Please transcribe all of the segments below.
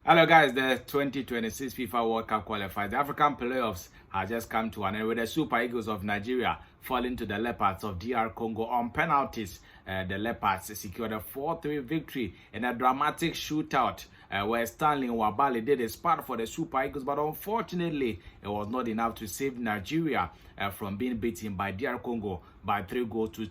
Hello guys, the 2026 FIFA World Cup qualifiers. The African playoffs have just come to an end with the Super Eagles of Nigeria falling to the Leopards of DR Congo on penalties. The Leopards secured a 4-3 victory in a dramatic shootout where Stanley Wabali did his part for the Super Eagles, but unfortunately it was not enough to save Nigeria from being beaten by DR Congo by 4 goals to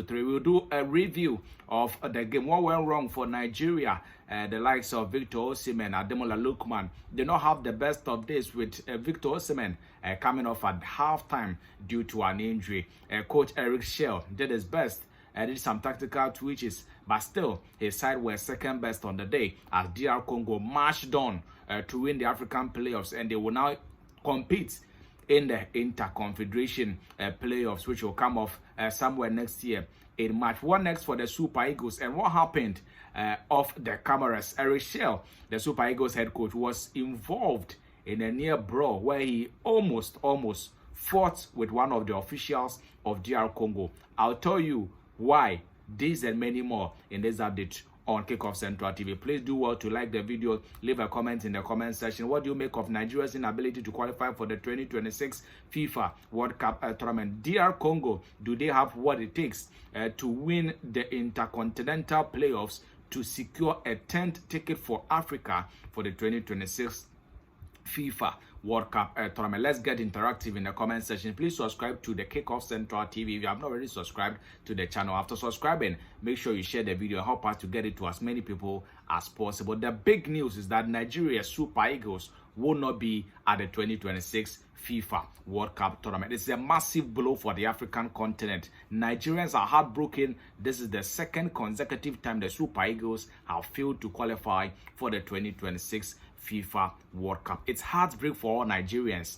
3. We'll do a review of the game. What went wrong for Nigeria? The likes of Victor Osimhen, Ademola Lookman did not have the best of days, with Victor Osimhen coming off at halftime due to an injury. Coach Eric Chelle did his best. Did some tactical twitches, but still his side were second best on the day as DR Congo marched on to win the African playoffs, and they will now compete in the Interconfederation playoffs, which will come off somewhere next year in March. What next for the Super Eagles, and what happened off the cameras? Eric Chelle, the Super Eagles head coach, was involved in a near brawl where he almost fought with one of the officials of DR Congo. I'll tell you why, this and many more in this update on Kickoff Central TV. Please do well to like the video, leave a comment in the comment section. What do you make of Nigeria's inability to qualify for the 2026 FIFA World Cup tournament? DR Congo, do they have what it takes to win the Intercontinental playoffs to secure a 10th ticket for Africa for the 2026 FIFA World Cup tournament? Let's get interactive in the comment section. Please subscribe to the Kickoff Central TV if you have not already subscribed to the channel. After subscribing, make sure you share the video and help us to get it to as many people as possible. The big news is that Nigeria Super Eagles will not be at the 2026 FIFA World Cup tournament. It's a massive blow for the African continent. Nigerians are heartbroken. This is the second consecutive time the Super Eagles have failed to qualify for the 2026 FIFA World Cup. It's heartbreak for all Nigerians.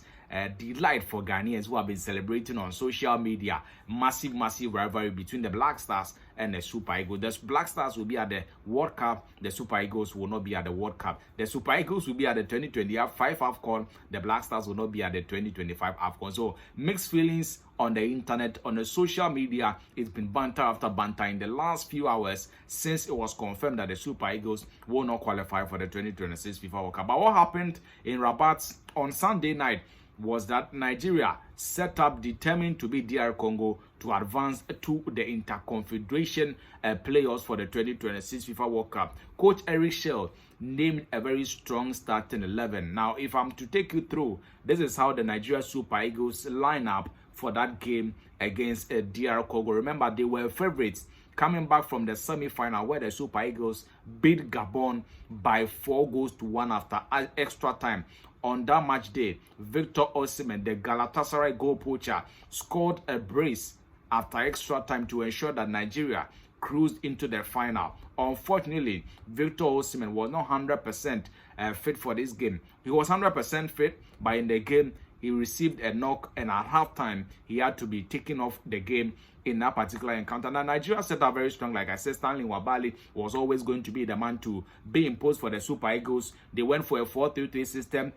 Delight for Ghanaians who have been celebrating on social media. Massive rivalry between the Black Stars and the Super Eagles. The Black Stars will be at the World Cup. The Super Eagles will not be at the World Cup. The Super Eagles will be at the 2025 AFCON. The Black Stars will not be at the 2025 AFCON. So mixed feelings on the internet, on the social media. It's been banter after banter in the last few hours since it was confirmed that the Super Eagles will not qualify for the 2026 FIFA World Cup. But what happened in Rabat on Sunday night was that Nigeria set up determined to beat DR Congo to advance to the Interconfederation playoffs for the 2026 FIFA World Cup. Coach Eric Chelle named a very strong starting 11. Now, if I'm to take you through, this is how the Nigeria Super Eagles line up for that game against DR Congo. Remember, they were favorites coming back from the semi-final where the Super Eagles beat Gabon by 4-1 after extra time. On that match day, Victor Osimhen, the Galatasaray goal poacher, scored a brace after extra time to ensure that Nigeria cruised into the final. Unfortunately, Victor Osimhen was not 100% fit for this game. He was 100% fit, but in the game, he received a knock, and at halftime, he had to be taken off the game in that particular encounter. Now, Nigeria set up very strong. Like I said, Stanley Wabali was always going to be the man to be imposed for the Super Eagles. They went for a 4-3-3 system,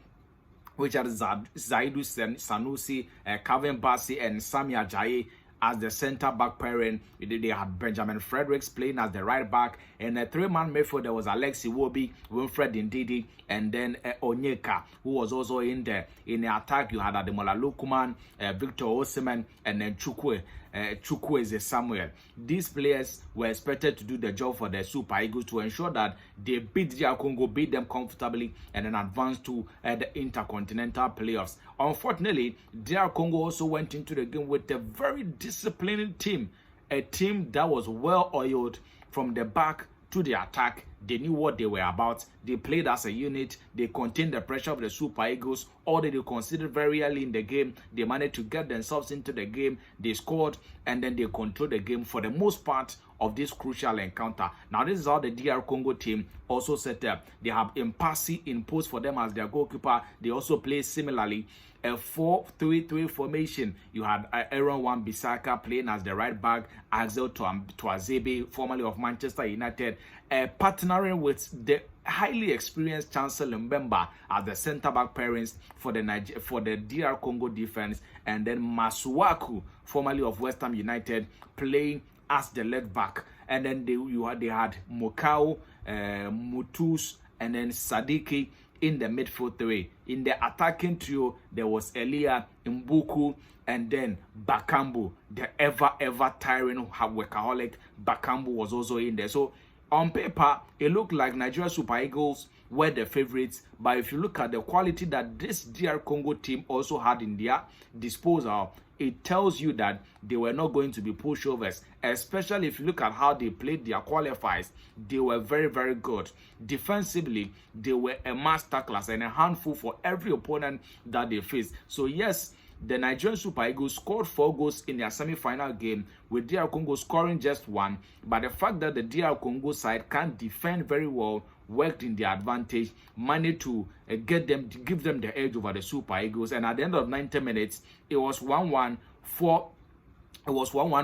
which had Zaidu Sanusi, Calvin Bassey, and Sami Ajayi as the center-back pairing. They had Benjamin Fredericks playing as the right-back, and a three-man midfield. There was Alexi Wobi, Winfred Ndidi, and then Onyeka, who was also in there. In the attack, you had Ademola Lookman, Victor Osimhen, and then Chukwueze Samuel. These players were expected to do the job for the Super Eagles to ensure that they beat DR Congo, beat them comfortably, and then advance to the Intercontinental playoffs. Unfortunately, DR Congo also went into the game with a very disciplined team, a team that was well oiled from the back to the attack. They knew what they were about. They played as a unit. They contained the pressure of the Super Eagles. All that they considered very early in the game, they managed to get themselves into the game. They scored, and then they controlled the game for the most part of this crucial encounter. Now, this is how the DR Congo team also set up. They have Impasi in post for them as their goalkeeper. They also play similarly a 4-3-3 formation. You had Aaron Wan-Bissaka playing as the right back, Axel Tuazebe, formerly of Manchester United, partnering with the highly experienced Chancellor Mbemba as the centre-back pairings for the DR Congo defense, and then Masuaku, formerly of West Ham United, playing as the left back. And then they had Mokau, Mutus, and then Sadiki in the midfield three. In the attacking trio, there was Elia, Mbuku, and then Bakambu, the ever tiring workaholic. Bakambu was also in there. So on paper, it looked like Nigeria Super Eagles were the favorites, but if you look at the quality that this DR Congo team also had in their disposal, it tells you that they were not going to be pushovers, especially if you look at how they played their qualifiers. They were very good. Defensively, they were a masterclass and a handful for every opponent that they faced. So yes, the Nigerian Super Eagles scored 4 goals in their semi-final game, with DR Congo scoring just 1. But the fact that the DR Congo side can't defend very well worked in their advantage, managed to give them the edge over the Super Eagles. And at the end of 90 minutes, it was 1-1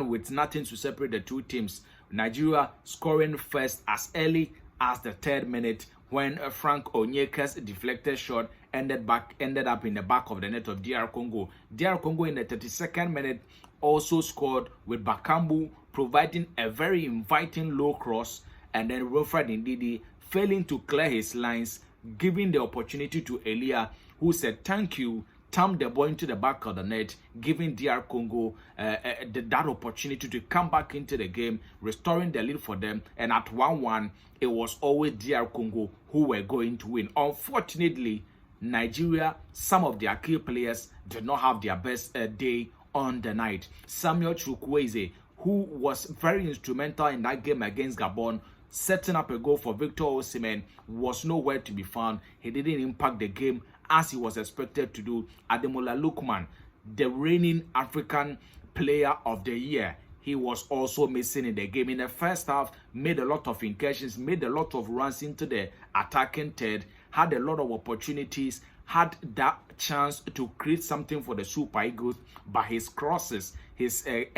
with nothing to separate the two teams. Nigeria scoring first as early as the 3rd minute, when Frank Onyeka's deflected shot ended up in the back of the net of DR Congo. DR Congo in the 32nd minute also scored, with Bakambu providing a very inviting low cross, and then Wilfred Ndidi failing to clear his lines, giving the opportunity to Elia, who said thank you, thumped the ball into the back of the net, giving DR Congo that opportunity to come back into the game, restoring the lead for them. And at 1-1, it was always DR Congo who were going to win. Unfortunately, Nigeria, some of their key players did not have their best day on the night. Samuel Chukwueze, who was very instrumental in that game against Gabon, setting up a goal for Victor Osimhen, was nowhere to be found. He didn't impact the game as he was expected to do. Ademola Lookman, the reigning African player of the year, he was also missing in the game. In the first half, made a lot of incursions, made a lot of runs into the attacking third, had a lot of opportunities, had that chance to create something for the Super Eagles, but his crosses, his play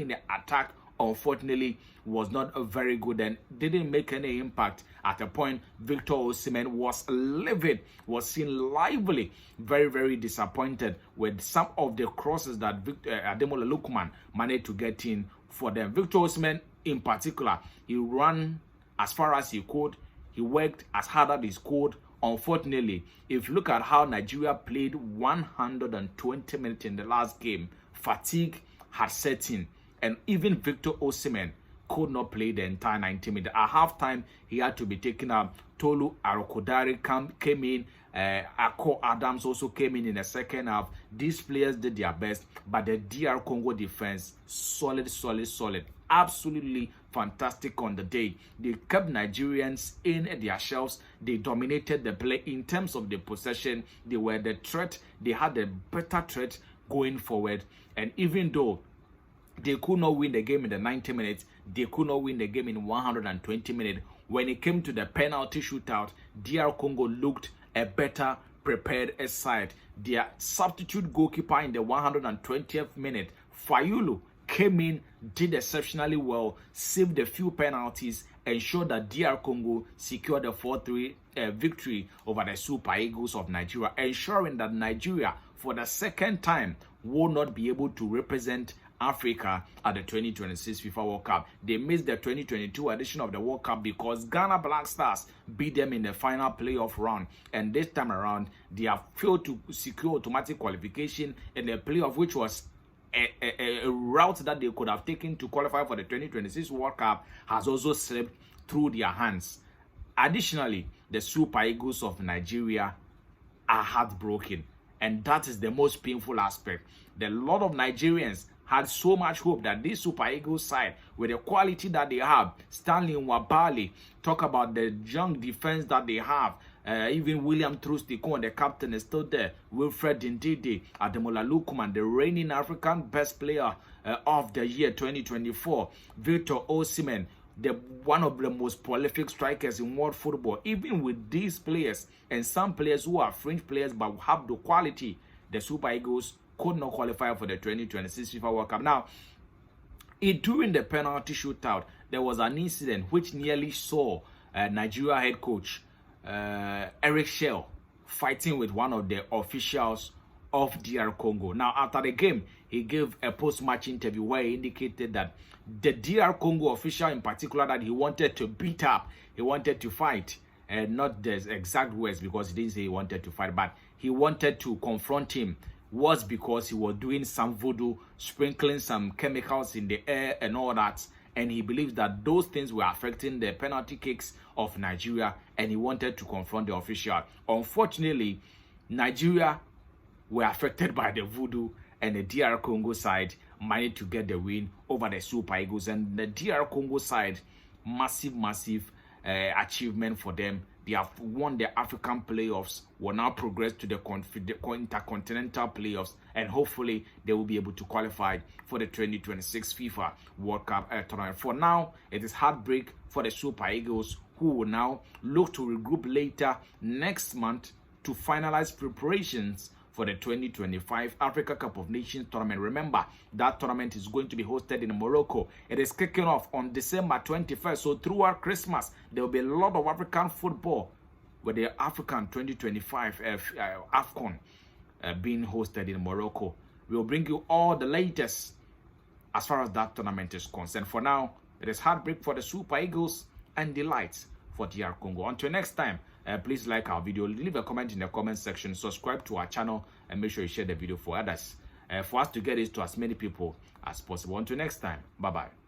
in the attack, unfortunately, was not very good and didn't make any impact. At a point, Victor Osimhen was livid, was seen lively, very disappointed with some of the crosses that Ademola Lookman managed to get in for them. Victor Osimhen, in particular, he ran as far as he could. He worked as hard as he could. Unfortunately, if you look at how Nigeria played 120 minutes in the last game, fatigue had set in, and even Victor Osimhen could not play the entire 90 minutes. At halftime, he had to be taken out. Tolu Arokodare came in. Ako Adams also came in the second half. These players did their best, but the DR Congo defense, solid. Absolutely fantastic on the day. They kept Nigerians in their shelves. They dominated the play in terms of the possession. They were the threat. They had a better threat going forward. And even though they could not win the game in the 90 minutes, they could not win the game in 120 minutes. When it came to the penalty shootout, DR Congo looked a better prepared side. Their substitute goalkeeper in the 120th minute, Fayulu, came in, did exceptionally well, saved a few penalties, ensured that DR Congo secured a 4-3 victory over the Super Eagles of Nigeria, ensuring that Nigeria, for the second time, will not be able to represent Africa at the 2026 FIFA World Cup. They missed the 2022 edition of the World Cup because Ghana Black Stars beat them in the final playoff round, and this time around they have failed to secure automatic qualification in the playoff, which was a route that they could have taken to qualify for the 2026 World Cup, has also slipped through their hands. Additionally, the Super Eagles of Nigeria are heartbroken, and that is the most painful aspect. A lot of Nigerians had so much hope that this Super Eagles side, with the quality that they have, Stanley Nwabali, talk about the young defense that they have, even William Trustikon, the captain, is still there. Wilfred Ndidi, Ademola Lookman, the reigning African best player of the year 2024, Victor Osimhen, one of the most prolific strikers in world football. Even with these players and some players who are fringe players but have the quality, the Super Eagles could not qualify for the 2026 FIFA World Cup. Now, during the penalty shootout, there was an incident which nearly saw Nigeria head coach Eric Chelle fighting with one of the officials of DR Congo. Now, after the game, he gave a post-match interview where he indicated that the DR Congo official in particular that he wanted to beat up, he wanted to fight, and not the exact words because he didn't say he wanted to fight, but he wanted to confront him, was because he was doing some voodoo, sprinkling some chemicals in the air and all that, and he believes that those things were affecting the penalty kicks of Nigeria, and he wanted to confront the official. Unfortunately, Nigeria were affected by the voodoo, and the DR Congo side managed to get the win over the Super Eagles. And the DR Congo side, massive achievement for them. They have won the African playoffs, will now progress to the intercontinental playoffs, and hopefully they will be able to qualify for the 2026 FIFA World Cup tournament. For now, it is heartbreak for the Super Eagles, who will now look to regroup later next month to finalize preparations for the 2025 Africa Cup of Nations tournament. Remember, that tournament is going to be hosted in Morocco. It is kicking off on December 21st. So throughout Christmas, there will be a lot of African football with the African 2025 AFCON being hosted in Morocco. We will bring you all the latest as far as that tournament is concerned. For now, it is heartbreak for the Super Eagles and delight for DR Congo. Until next time, please like our video, leave a comment in the comment section, subscribe to our channel, and make sure you share the video for others, for us to get it to as many people as possible. Until next time, bye bye.